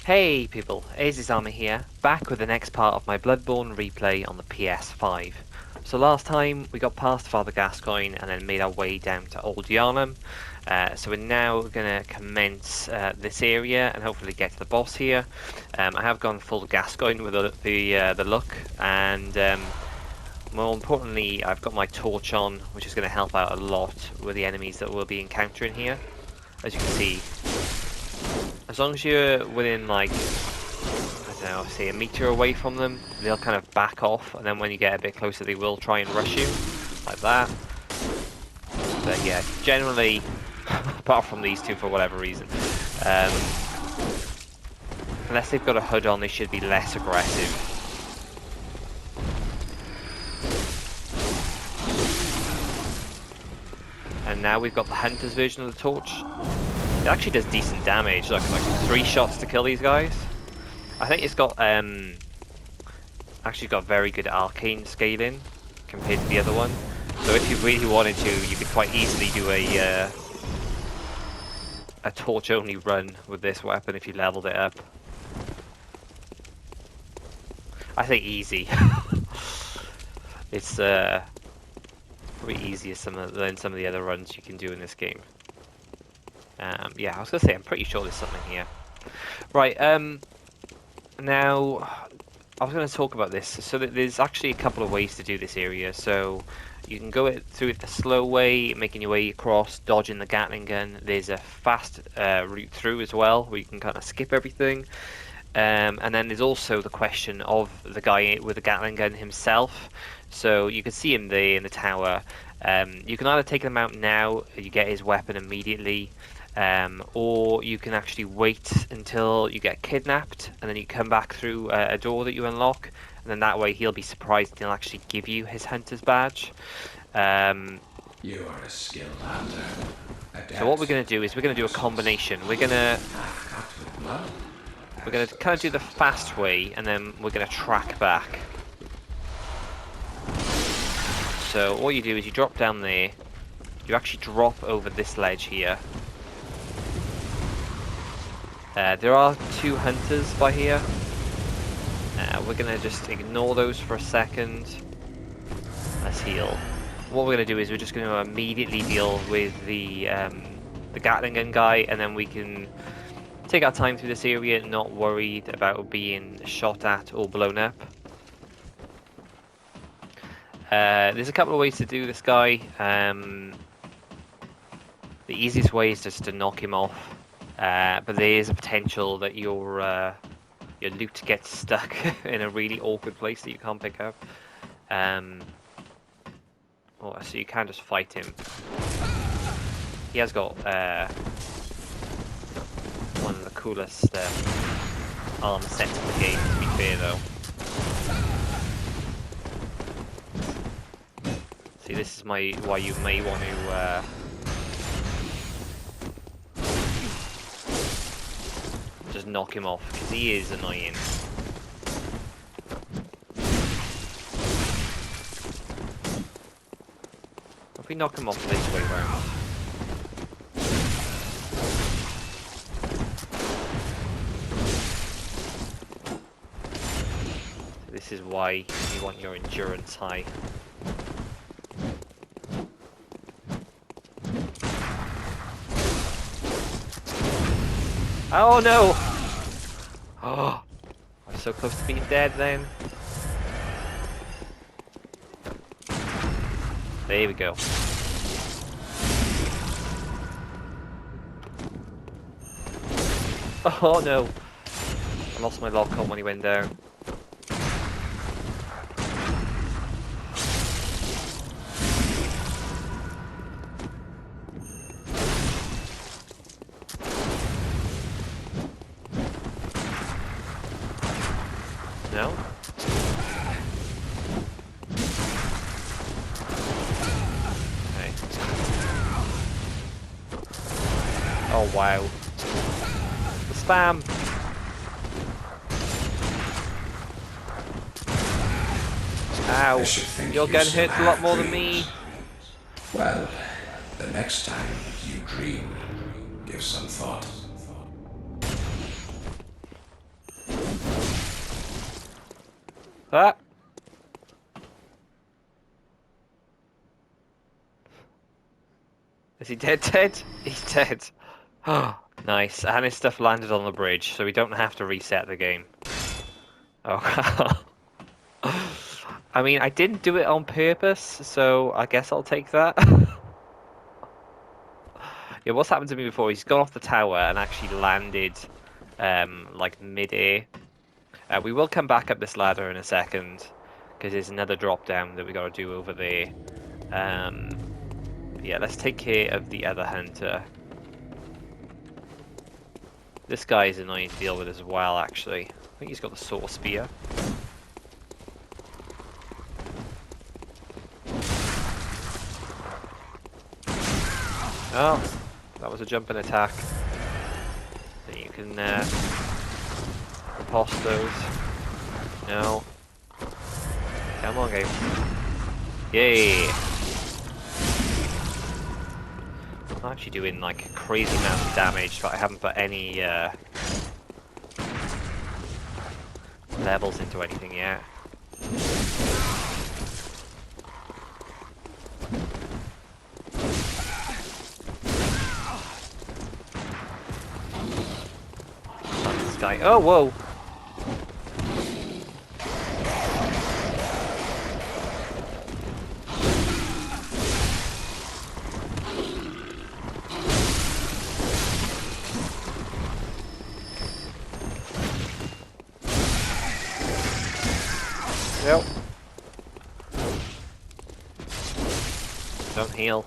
Hey people, Army here, back with the next part of my Bloodborne replay on the PS5. So last time we got past Father Gascoigne and then made our way down to Old Yharnam. So we're now going to commence this area and hopefully get to the boss here. I have gone full Gascoigne with the look, and more importantly I've got my torch on, which is going to help out a lot with the enemies that we'll be encountering here. As you can see, as long as you're within, like, I don't know, say a meter away from them, they'll kind of back off, and then when you get a bit closer they will try and rush you, like that. But yeah, generally, apart from these two for whatever reason, unless they've got a hood on, they should be less aggressive. And now we've got the Hunter's version of the torch. It actually does decent damage, like 3 shots to kill these guys. I think it's got actually got very good arcane scaling compared to the other one. So if you really wanted to, you could quite easily do a torch only run with this weapon if you leveled it up. I think easy. It's pretty easier than some of the other runs you can do in this game. Yeah, I was gonna say I'm pretty sure there's something here. Right. Now, I was going to talk about this. So there's actually a couple of ways to do this area. So you can go through it the slow way, making your way across, dodging the Gatling gun. There's a fast route through as well, where you can kind of skip everything. And then there's also the question of the guy with the Gatling gun himself. So you can see him there in the tower. You can either take him out now, you get his weapon immediately. Or you can actually wait until you get kidnapped and then you come back through a door that you unlock, and then that way he'll be surprised and he'll actually give you his hunter's badge. You are a skilled hunter. So what we're going to do is we're going to do a combination. We're going to kind of do the fast way, and then we're going to track back. So what you do is you drop down there, you actually drop over this ledge here. There are 2 hunters by here. We're going to just ignore those for a second. Let's heal. What we're going to do is we're just going to immediately deal with the Gatling gun guy, and then we can take our time through this area, not worried about being shot at or blown up. There's a couple of ways to do this guy. The easiest way is just to knock him off. But there is a potential that your loot gets stuck in a really awkward place that you can't pick up. So you can just fight him. He has got one of the coolest armor sets in the game, to be fair though. See, this is why you may want to just knock him off, because he is annoying. If we knock him off this way round. So this is why you want your endurance high. Oh no! Oh, I'm so close to being dead then. There we go. Oh no! I lost my lock on when he went down. No? Okay. Oh wow. The spam! Ow! You're getting hit a lot more than me! Well, the next time you dream, give some thought. Ah! Is he dead? He's dead. Oh, nice. And his stuff landed on the bridge, so we don't have to reset the game. Oh. I mean, I didn't do it on purpose, so I guess I'll take that. Yeah, what's happened to me before? He's gone off the tower and actually landed, like mid-air. We will come back up this ladder in a second, because there's another drop down that we got to do over there. Yeah, let's take care of the other hunter. This guy is annoying to deal with as well, actually. I think he's got the sword spear. Oh, that was a jumping attack. So you can riposte those. No. Come on, game. Yay! I'm actually doing like a crazy amount of damage, but I haven't put any levels into anything yet. This guy. Oh, whoa! Yep. Don't heal.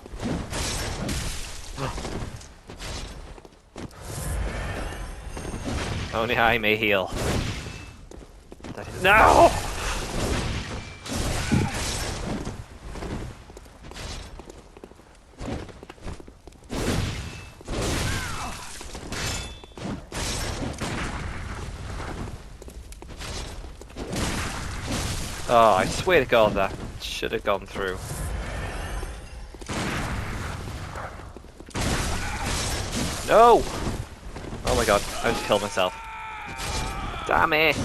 Only I may heal. No! Oh, I swear to God that should have gone through. No! Oh my God, I just killed myself. Damn it!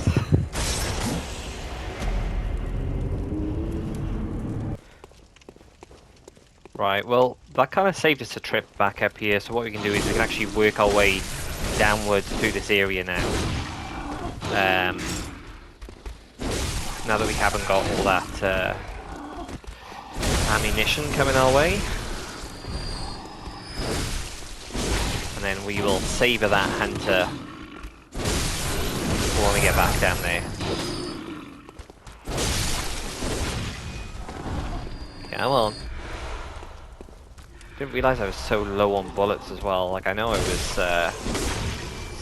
Right, well, that kind of saved us a trip back up here, so what we can do is we can actually work our way downwards through this area now. Now that we haven't got all that ammunition coming our way. And then we will savour that hunter when we get back down there. Come on. Didn't realise I was so low on bullets as well. Like, I know I was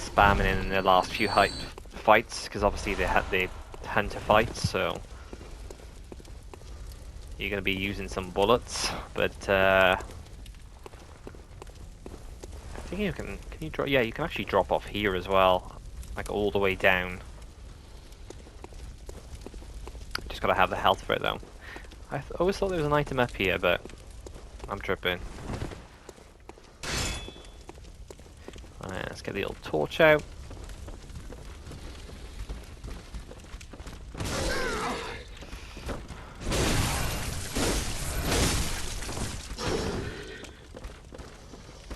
spamming in the last few fights, because obviously they had the hunter fights, so you're going to be using some bullets, but I think you can you drop? Yeah, you can actually drop off here as well, like all the way down. Just got to have the health for it though. I always thought there was an item up here, but I'm tripping. Alright, let's get the old torch out.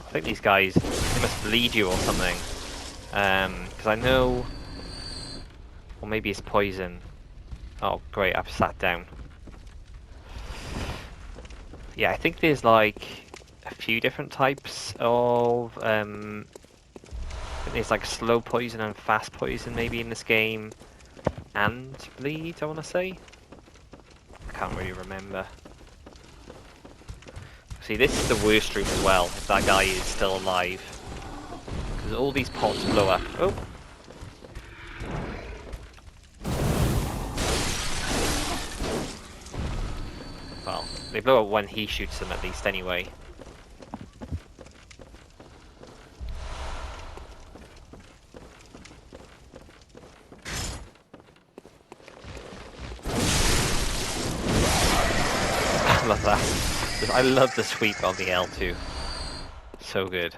I think these guys, they must bleed you or something. Because I know... Or maybe it's poison. Oh, great, I've sat down. Yeah, I think there's like a few different types of... I think there's like slow poison and fast poison maybe in this game. And bleed, I want to say. I can't really remember. See, this is the worst room as well, if that guy is still alive. Because all these pots blow up. Oh! Well, they blow up when he shoots them at least anyway. I love that. I love the sweep on the L2. So good.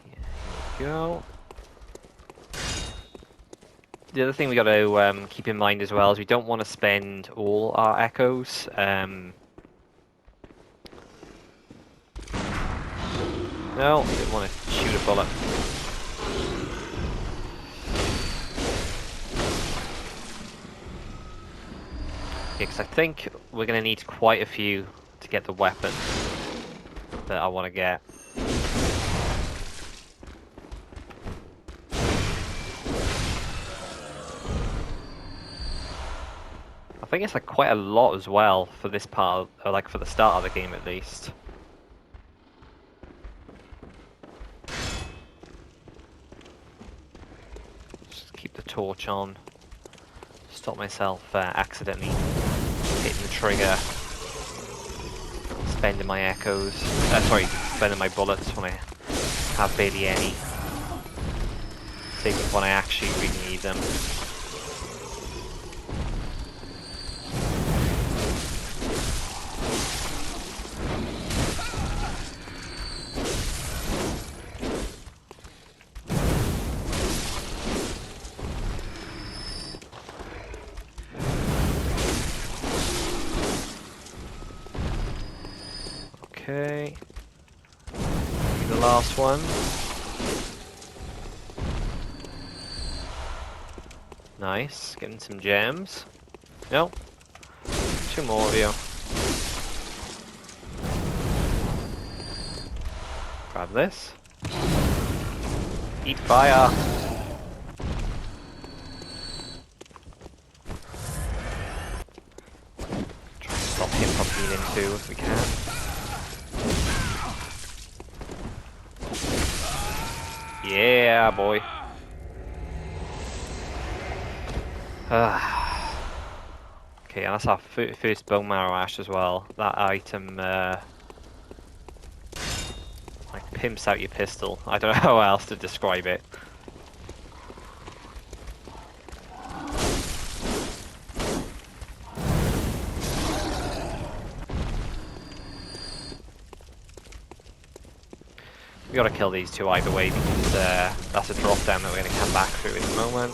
Yeah, here we go. the other thing we got to keep in mind as well is we don't want to spend all our echoes. No, I didn't want to shoot a bullet. Yeah, because I think we're going to need quite a few to get the weapon that I want to get. I think it's like quite a lot as well for this part, or like for the start of the game at least. Just keep the torch on. Stop myself accidentally hitting the trigger. Spending my echoes. Sorry, spending my bullets when I have barely any. Saving when I actually really need them. Okay. The last one. Nice, getting some gems. No. 2 more of you. Grab this. Eat fire. Try and stop him from healing too if we can. Yeah, boy. Okay, and that's our first bone marrow ash as well. That item like pimps out your pistol. I don't know how else to describe it. We gotta kill these two either way because that's a drop down that we're gonna come back through in a moment.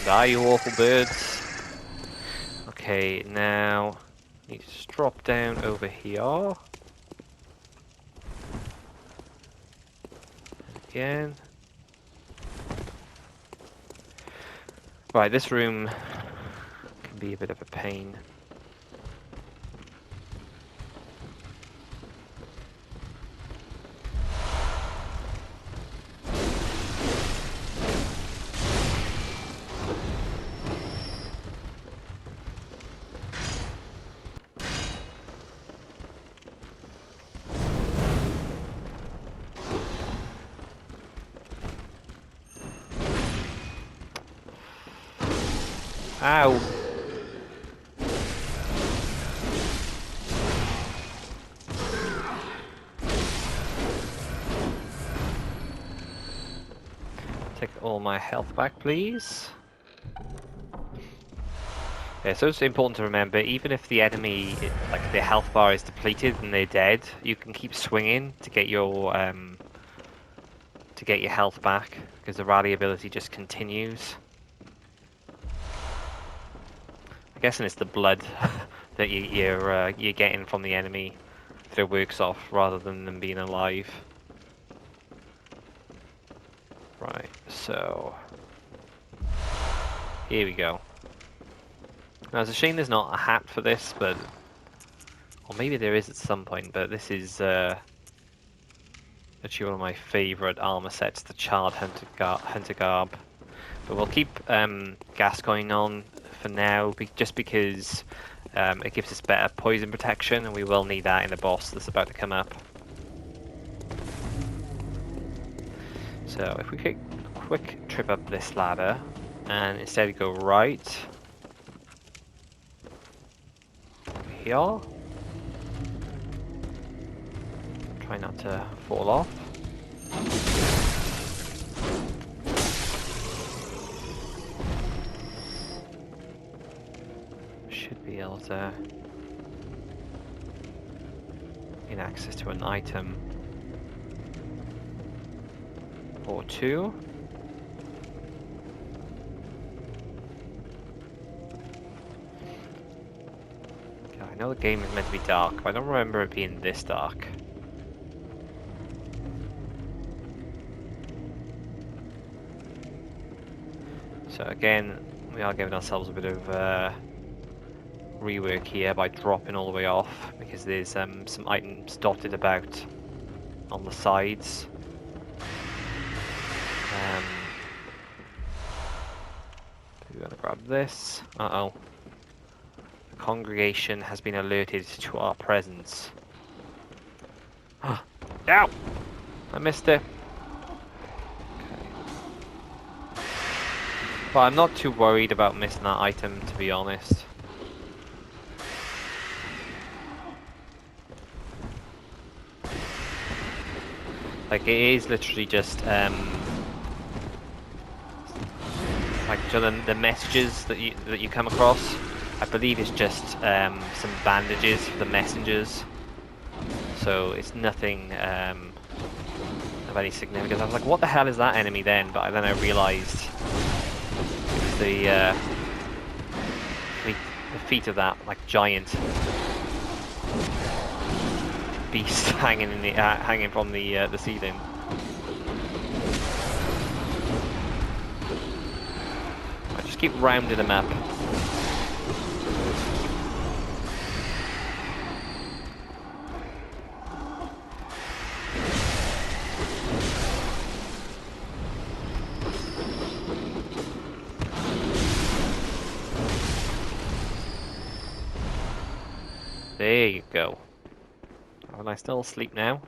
Die, you awful birds. Okay, now need to just drop down over here. Again. Right, this room can be a bit of a pain. Ow! Take all my health back, please. Yeah, so it's important to remember, even if the enemy, like their health bar is depleted and they're dead, you can keep swinging to get your health back, because the rally ability just continues. I'm guessing it's the blood that you're getting from the enemy that works off, rather than them being alive. Right, so here we go. Now it's a shame there's not a hat for this, but or maybe there is at some point. But this is actually one of my favourite armor sets, the Charred Hunter Garb. But we'll keep Gascoigne on for now, just because it gives us better poison protection, and we will need that in the boss that's about to come up. So if we take a quick trip up this ladder, and instead go right here. Try not to fall off. There's in access to an item or two. Okay, I know the game is meant to be dark, but I don't remember it being this dark. So again, we are giving ourselves a bit of rework here by dropping all the way off, because there's some items dotted about on the sides. We're gonna grab this. Uh-oh. The congregation has been alerted to our presence. Ow! I missed it. But I'm not too worried about missing that item, to be honest. Like, it is literally just, like, so the messages that you come across, I believe it's just some bandages for the messengers. So it's nothing of any significance. I was like, what the hell is that enemy then? But then I realised the feet of that like giant beast hanging in the hanging from the ceiling. I just keep rounding them up. There you go. Have a nice little sleep now.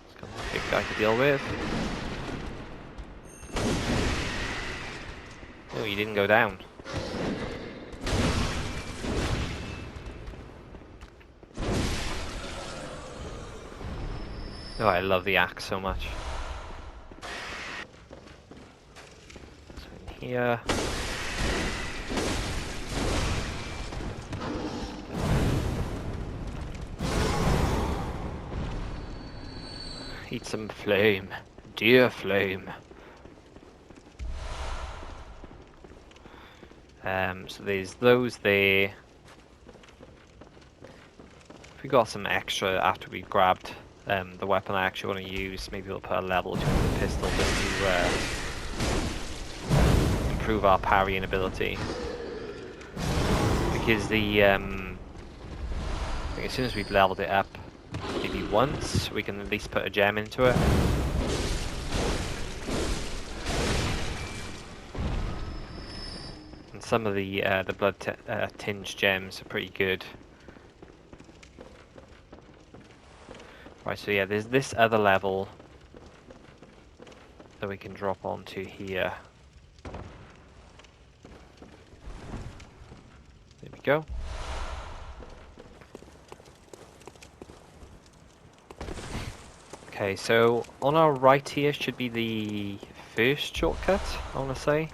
It's got a big guy to deal with. Oh, you didn't go down. Oh, I love the axe so much. So in here. Eat some flame, dear flame. So there's those there. If we got some extra after we grabbed the weapon I actually want to use, maybe we'll put a level to the pistol just to improve our parrying ability. Because the I think as soon as we've leveled it up, maybe once, we can at least put a gem into it. And some of the blood tinged gems are pretty good. Right, so yeah, there's this other level that we can drop onto here. There we go. Okay, so on our right here should be the first shortcut, I want to say.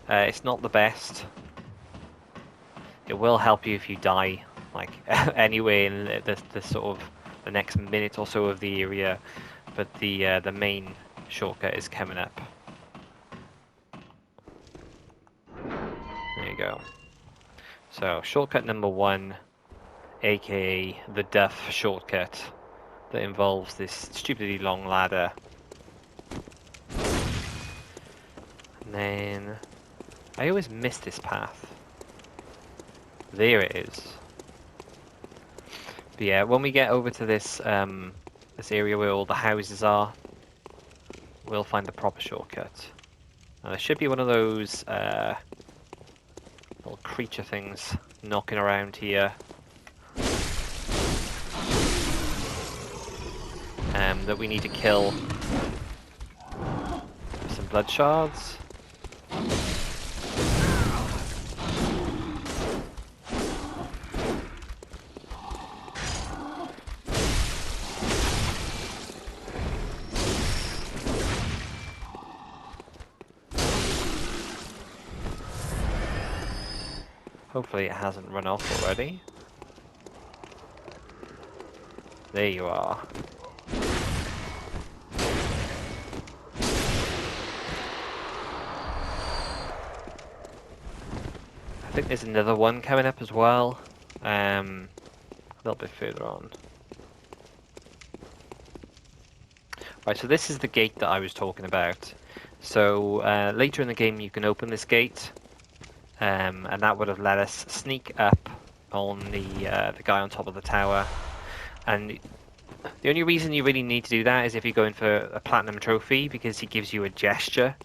It's not the best. It will help you if you die, like, anyway in the sort of the next minute or so of the area, but the main shortcut is coming up. There you go. So, shortcut number 1, aka the Duff shortcut. That involves this stupidly long ladder. And then I always miss this path. There it is. But yeah, when we get over to this this area where all the houses are, we'll find the proper shortcut. Now there should be one of those little creature things knocking around here. That we need to kill with some blood shards. Hopefully it hasn't run off already. There you are. I think there's another one coming up as well. A little bit further on. Right, so this is the gate that I was talking about. So later in the game you can open this gate, and that would have let us sneak up on the guy on top of the tower. And the only reason you really need to do that is if you're going for a platinum trophy, because he gives you a gesture.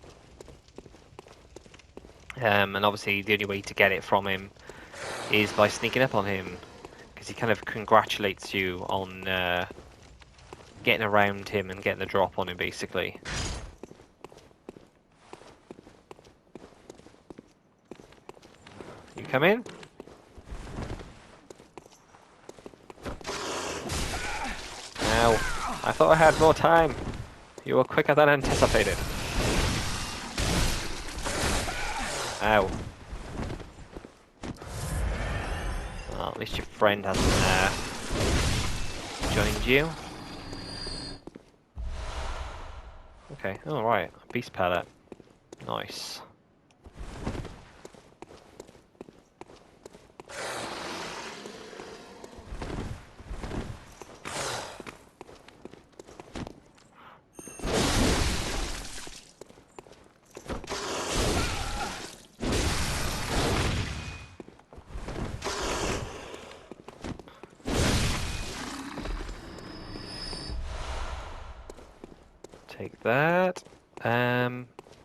And obviously the only way to get it from him is by sneaking up on him, because he kind of congratulates you on getting around him and getting the drop on him, basically. You come in? Ow. I thought I had more time. You were quicker than anticipated. Ow. Well, at least your friend hasn't joined you. Okay, alright. Beast pallet. Nice. Take that.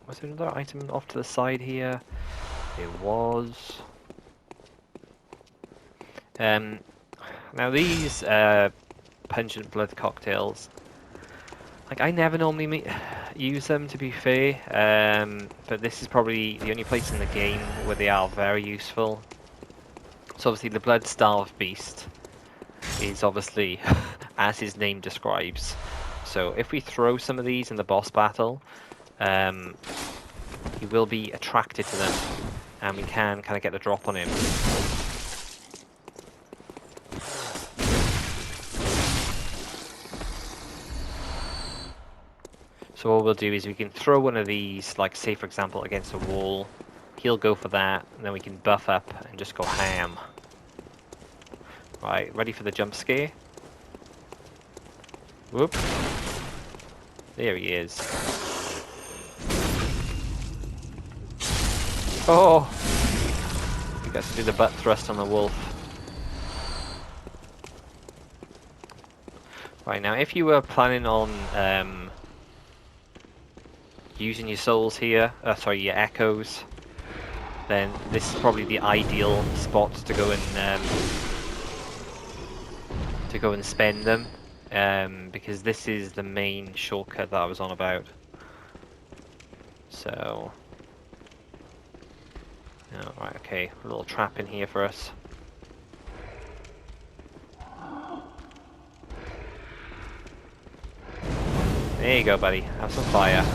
Was there another item off to the side here? It was. Now these pungent blood cocktails, like I never normally use them, to be fair. But this is probably the only place in the game where they are very useful. So obviously the blood-starved beast is obviously, as his name describes. So if we throw some of these in the boss battle, he will be attracted to them, and we can kind of get the drop on him. So what we'll do is we can throw one of these, like say for example against a wall, he'll go for that, and then we can buff up and just go ham. Right, ready for the jump scare? Whoop. There he is. Oh! He gets to do the butt thrust on the wolf. Right, now if you were planning on using your souls here, sorry, your echoes, then this is probably the ideal spot to go and spend them, because this is the main shortcut that I was on about. So, oh, right, okay, a little trap in here for us. There you go, buddy. Have some fire.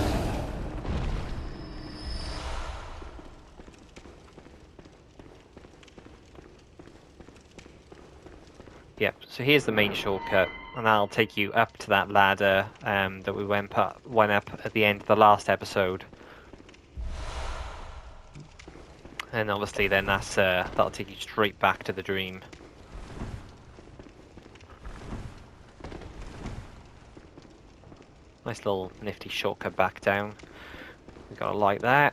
Yep, so here's the main shortcut, and I'll take you up to that ladder that we went up at the end of the last episode. And obviously then that'll take you straight back to the dream. Nice little nifty shortcut back down. We've got to like that.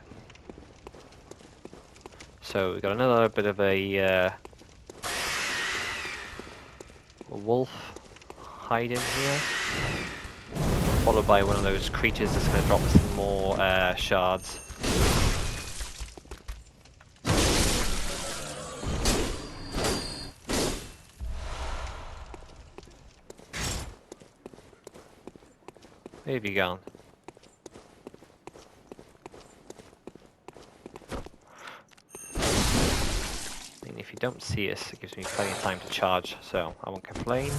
So we've got another bit of a wolf hide in here, followed by one of those creatures that's going to drop some more shards. Where have you gone? And if you don't see us, it gives me plenty of time to charge, so I won't complain.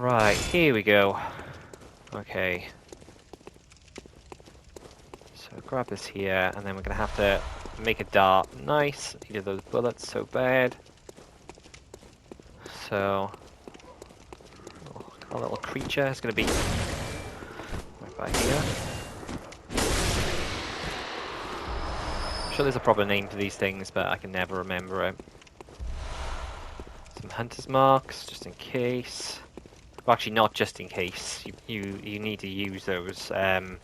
Right, here we go. Okay. So grab this here, and then we're gonna have to make a dart. Nice. Needed those bullets so bad. So, our little creature is gonna be right by here. I'm sure there's a proper name for these things, but I can never remember it. Some hunter's marks, just in case. Well, actually, not just in case. You need to use those. Do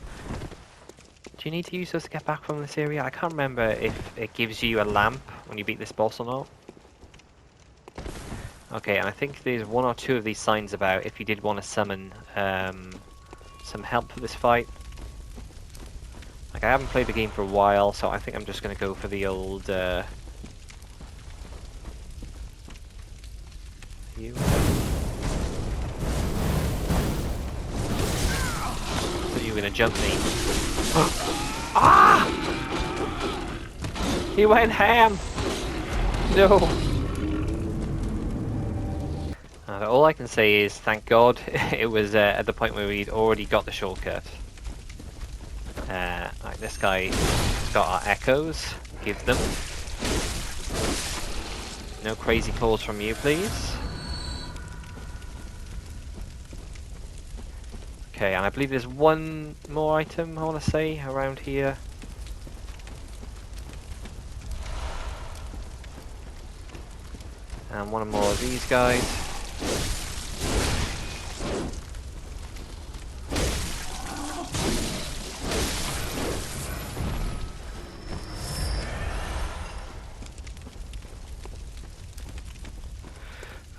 you need to use those to get back from this area? I can't remember if it gives you a lamp when you beat this boss or not. Okay, and I think there's one or two of these signs about if you did want to summon some help for this fight. Like, I haven't played the game for a while, so I think I'm just going to go for the old... You. So you were going to jump me. Ah! He went ham! No! All I can say is, thank God, it was at the point where we'd already got the shortcut. Right, this guy's got our echoes. Give them. No crazy calls from you, please. Okay, and I believe there's one more item, I want to say, around here. And one more of these guys.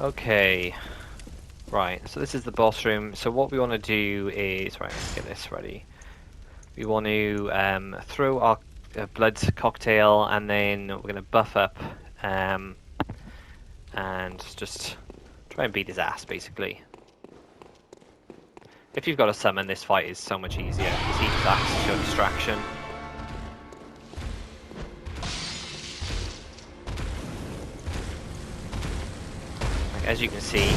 Okay. Right, so this is the boss room. So what we want to do is... Right, let's get this ready. We want to throw our blood cocktail, and then we're going to buff up and just try and beat his ass, basically. If you've got a summon, this fight is so much easier, because he just acts as your distraction. Like, as you can see,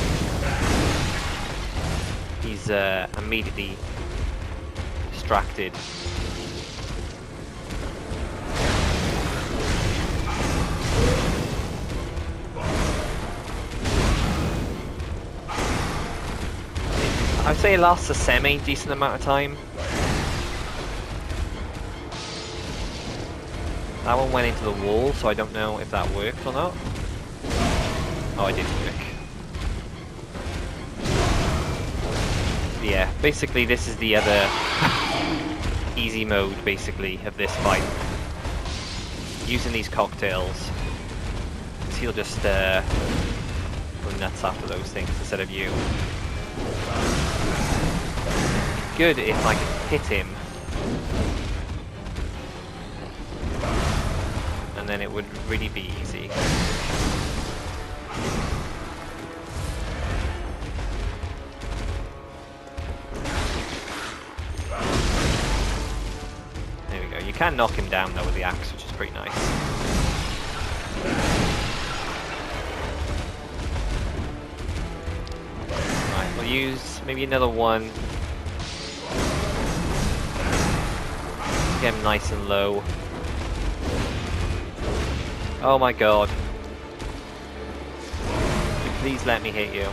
he's immediately distracted. I'd say it lasts a semi-decent amount of time. That one went into the wall, so I don't know if that worked or not. Oh, it didn't work. Yeah, basically this is the other easy mode, basically, of this fight. Using these cocktails. He'll just go nuts after those things instead of you. Good if I could hit him. And then it would really be easy. There we go. You can knock him down though with the axe, which is pretty nice. Right, we'll use maybe another one. Get him nice and low. Oh my god. Please let me hit you.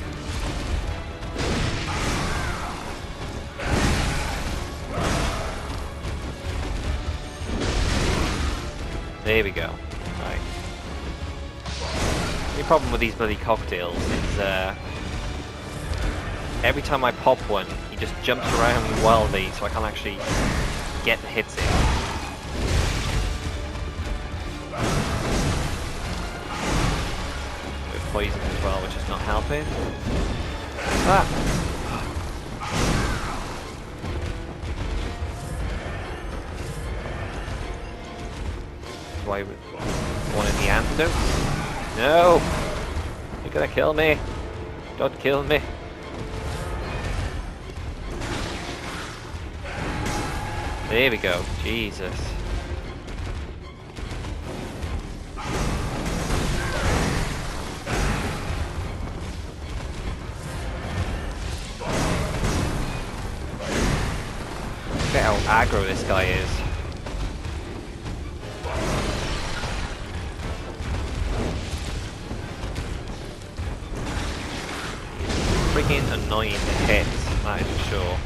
There we go. Right. The problem with these bloody cocktails is every time I pop one, he just jumps around wildly, so I can't actually get the hits in. With poison as well, which is not helping. Ah! Why wanted the antidote? No! You're gonna kill me! Don't kill me! There we go. Jesus. aggro this guy is. Freaking annoying to hit, that is for sure.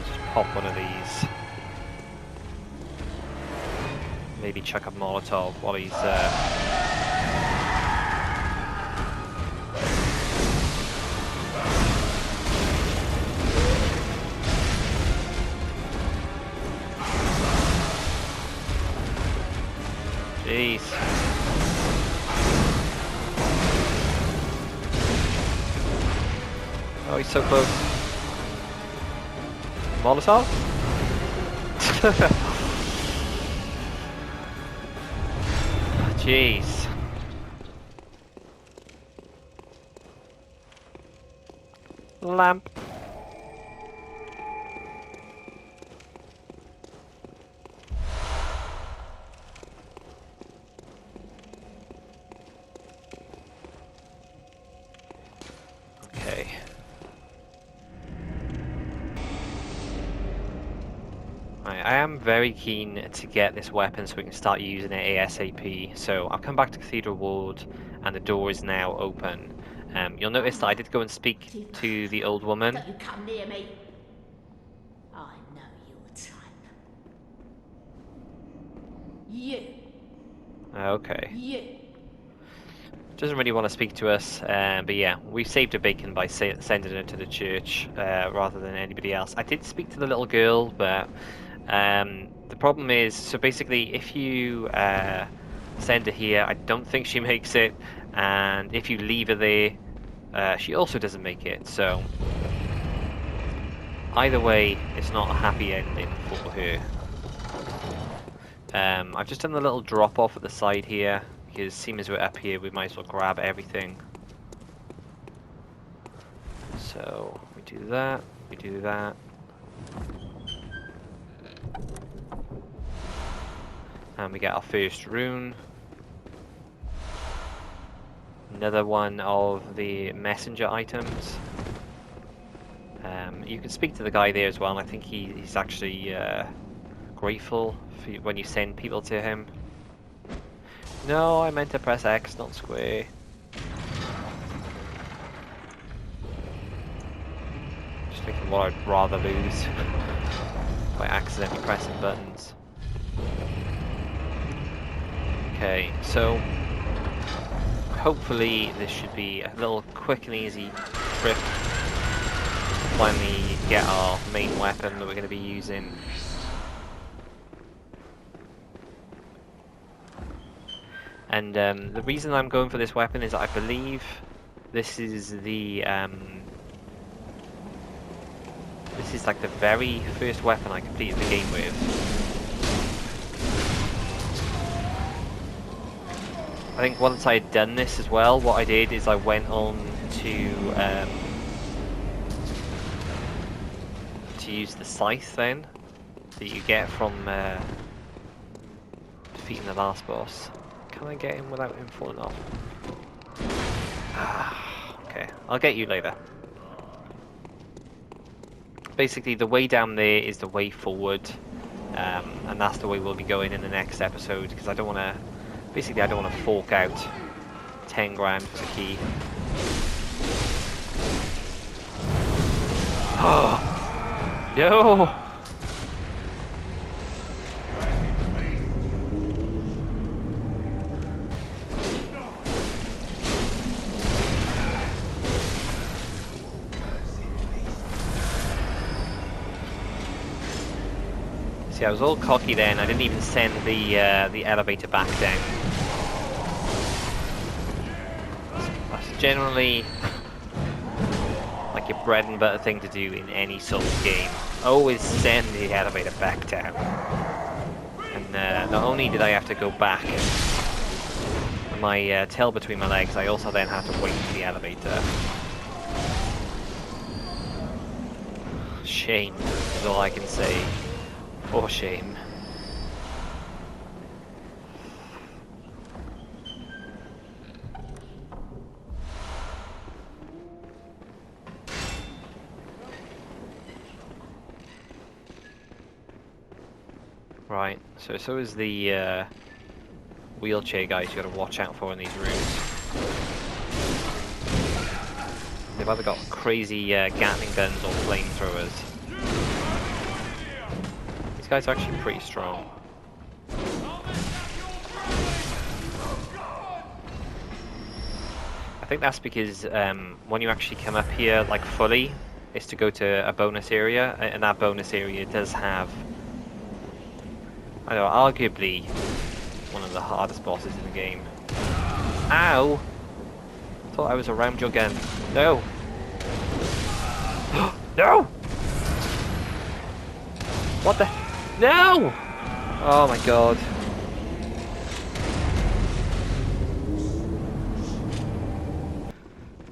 Just pop one of these. Maybe chuck a Molotov while he's Jeez. Oh, he's so close. Molotov? Jeez. Lamp. Okay. I am very keen to get this weapon so we can start using it ASAP. So I've come back to Cathedral Ward and the door is now open. You'll notice that I did go and speak to the old woman. Don't you come near me. I know your type. You. Okay. You. Doesn't really want to speak to us, but yeah, we saved her bacon by sending her to the church rather than anybody else. I did speak to the little girl, but the problem is, so basically if you send her here, I don't think she makes it, and if you leave her there, she also doesn't make it, so either way, it's not a happy ending for her. I've just done a little drop off at the side here, because seeing as we're up here, we might as well grab everything. So, we do that, we do that. And we get our first rune. Another one of the messenger items. You can speak to the guy there as well, and I think he's actually grateful for you when you send people to him. No, I meant to press X, not square. Just thinking what I'd rather lose by accidentally pressing buttons. Okay, so hopefully this should be a little quick and easy trip to finally get our main weapon that we're going to be using. And the reason I'm going for this weapon is I believe this is the this is like the very first weapon I completed the game with. I think once I had done this as well, what I did is I went on to use the scythe then that you get from defeating the last boss. Can I get him without him falling off? Okay, I'll get you later. Basically, the way down there is the way forward, and that's the way we'll be going in the next episode, because I don't want to... Basically, I don't want to fork out 10 grand for the key. Oh! No! See, I was all cocky then. I didn't even send the elevator back down. That's generally like your bread and butter thing to do in any Souls game. Always send the elevator back down. And not only did I have to go back and my tail between my legs, I also then had to wait for the elevator. Shame is all I can say. For shame. Right, so is the wheelchair guys you gotta watch out for in these rooms. They've either got crazy Gatling guns or flamethrowers. These guys are actually pretty strong. I think that's because when you actually come up here, like fully, is to go to a bonus area, and that bonus area does have, I don't know, arguably one of the hardest bosses in the game. Ow! Thought I was around your gun. No! No! What the? No! Oh my god.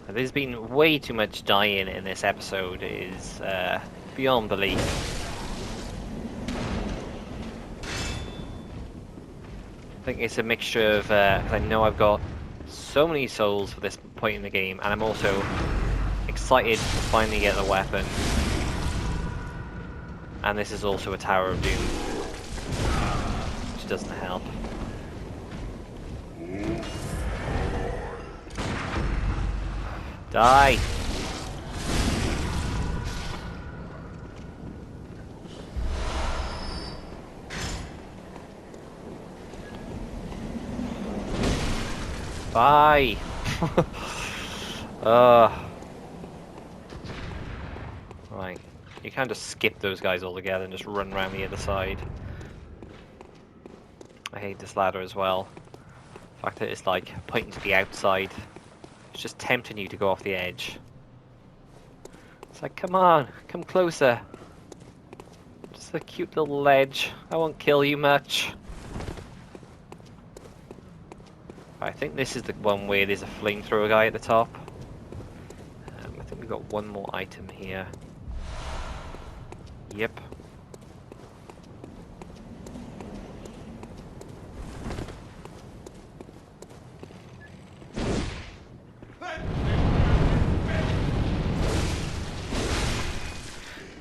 There's been way too much dying in this episode. It is beyond belief. I think it's a mixture of, because I know I've got so many souls for this point in the game, and I'm also excited to finally get the weapon. And this is also a Tower of Doom, which doesn't help. Die! Bye! Right. You can't just skip those guys altogether and just run around the other side. I hate this ladder as well. The fact that it's like pointing to the outside. It's just tempting you to go off the edge. It's like, come on, come closer. Just a cute little ledge. I won't kill you much. I think this is the one where there's a flamethrower guy at the top. I think we've got one more item here. Yep.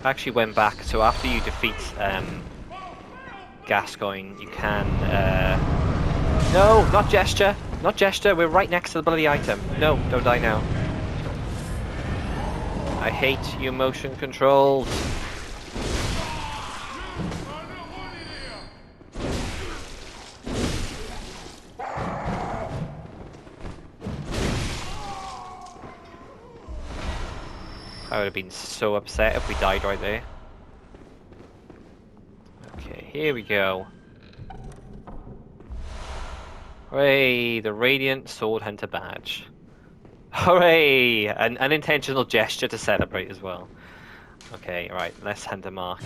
I actually went back, so after you defeat Gascoigne, you can... No, not gesture! Not gesture, we're right next to the bloody item. No, don't die now. I hate your motion controls. I would have been so upset if we died right there. Okay, here we go. Hooray! The Radiant Sword Hunter badge. Hooray! An unintentional gesture to celebrate as well. Okay, right, let's hunt a mark.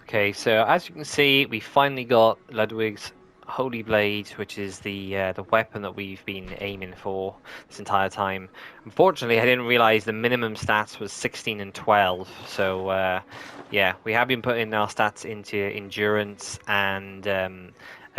Okay, so as you can see, we finally got Ludwig's Holy Blade, which is the weapon that we've been aiming for this entire time. Unfortunately, I didn't realize the minimum stats was 16 and 12. So yeah, we have been putting our stats into endurance and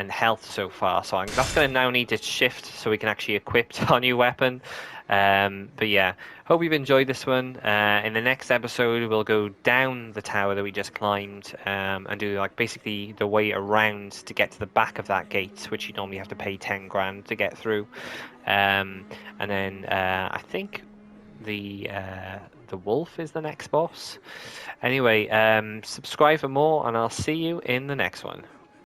health so far. So that's going to now need to shift so we can actually equip our new weapon. But yeah, hope you've enjoyed this one. In the next episode, we'll go down the tower that we just climbed and do like basically the way around to get to the back of that gate, which you normally have to pay 10 grand to get through. And then I think the wolf is the next boss. Anyway, subscribe for more, and I'll see you in the next one.